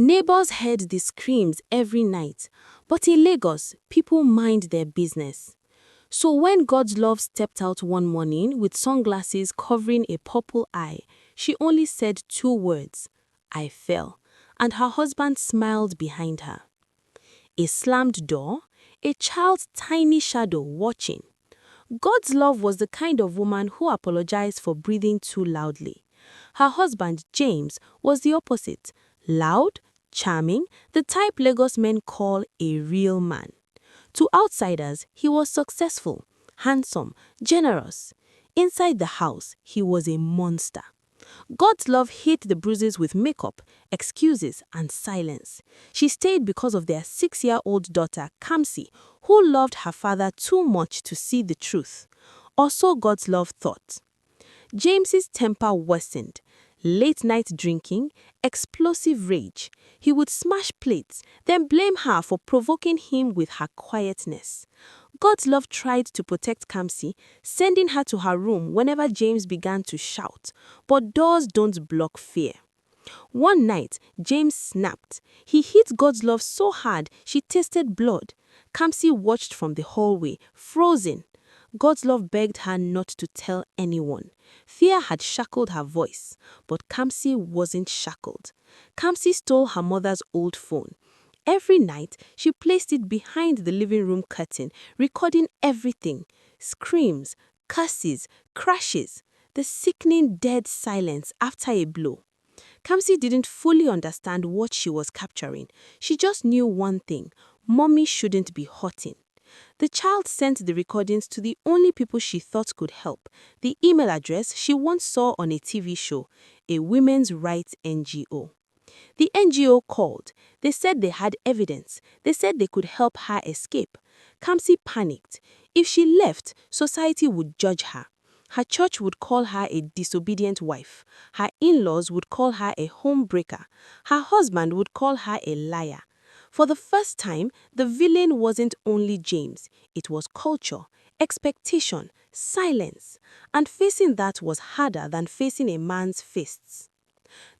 Neighbors heard the screams every night, but in Lagos, people mind their business. So when God's love stepped out one morning with sunglasses covering a purple eye, she only said 2 words, "I fell," and her husband smiled behind her. A slammed door, a child's tiny shadow watching. God's love was the kind of woman who apologized for breathing too loudly. Her husband, James, was the opposite. Loud, charming, the type Lagos men call a real man. To outsiders, he was successful, handsome, generous. Inside the house, he was a monster. God's love hid the bruises with makeup, excuses, and silence. She stayed because of their 6-year-old daughter, Kamsi, who loved her father too much to see the truth. Or so God's love thought. James's temper worsened. Late-night drinking, explosive rage. He would smash plates, then blame her for provoking him with her quietness. God's love tried to protect Kamsi, sending her to her room whenever James began to shout. But doors don't block fear. One night, James snapped. He hit God's love so hard she tasted blood. Kamsi watched from the hallway, frozen. God's love begged her not to tell anyone. Fear had shackled her voice, but Kamsi wasn't shackled. Kamsi stole her mother's old phone. Every night, she placed it behind the living room curtain, recording everything. Screams, curses, crashes, the sickening dead silence after a blow. Kamsi didn't fully understand what she was capturing. She just knew one thing: Mommy shouldn't be hurting. The child sent the recordings to the only people she thought could help, the email address she once saw on a TV show, a women's rights NGO. The NGO called. They said they had evidence. They said they could help her escape. Kamsi panicked. If she left, society would judge her. Her church would call her a disobedient wife. Her in-laws would call her a homebreaker. Her husband would call her a liar. For the first time, the villain wasn't only James. It was culture, expectation, silence. And facing that was harder than facing a man's fists.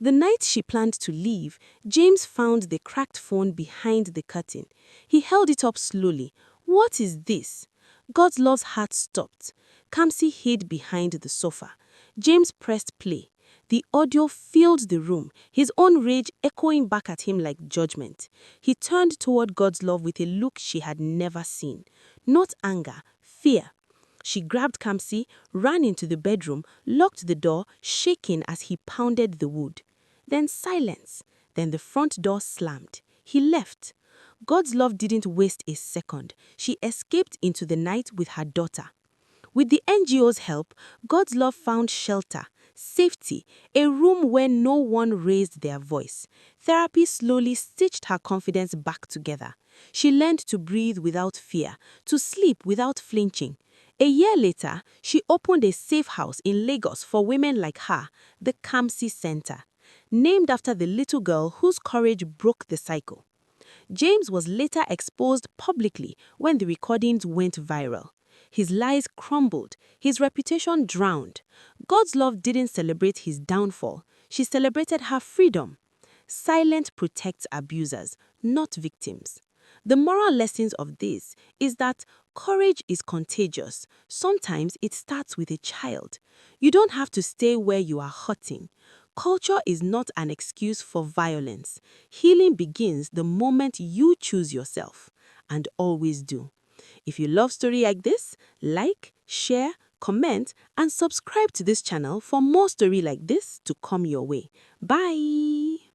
The night she planned to leave, James found the cracked phone behind the curtain. He held it up slowly. What is this? God's love's heart stopped. Kamsi hid behind the sofa. James pressed play. The audio filled the room, his own rage echoing back at him like judgment. He turned toward God's love with a look she had never seen. Not anger, fear. She grabbed Kamsi, ran into the bedroom, locked the door, shaking as he pounded the wood. Then silence. Then the front door slammed. He left. God's love didn't waste a second. She escaped into the night with her daughter. With the NGO's help, God's love found shelter, safety, a room where no one raised their voice. Therapy slowly stitched her confidence back together. She learned to breathe without fear, to sleep without flinching. A year later, she opened a safe house in Lagos for women like her, the Kamsi Center, named after the little girl whose courage broke the cycle. James was later exposed publicly when the recordings went viral. His lies crumbled, his reputation drowned. God's love didn't celebrate his downfall. She celebrated her freedom. Silence protects abusers, not victims. The moral lessons of this is that courage is contagious. Sometimes it starts with a child. You don't have to stay where you are hurting. Culture is not an excuse for violence. Healing begins the moment you choose yourself, and always do. If you love stories like this, like, share, comment, and subscribe to this channel for more stories like this to come your way. Bye!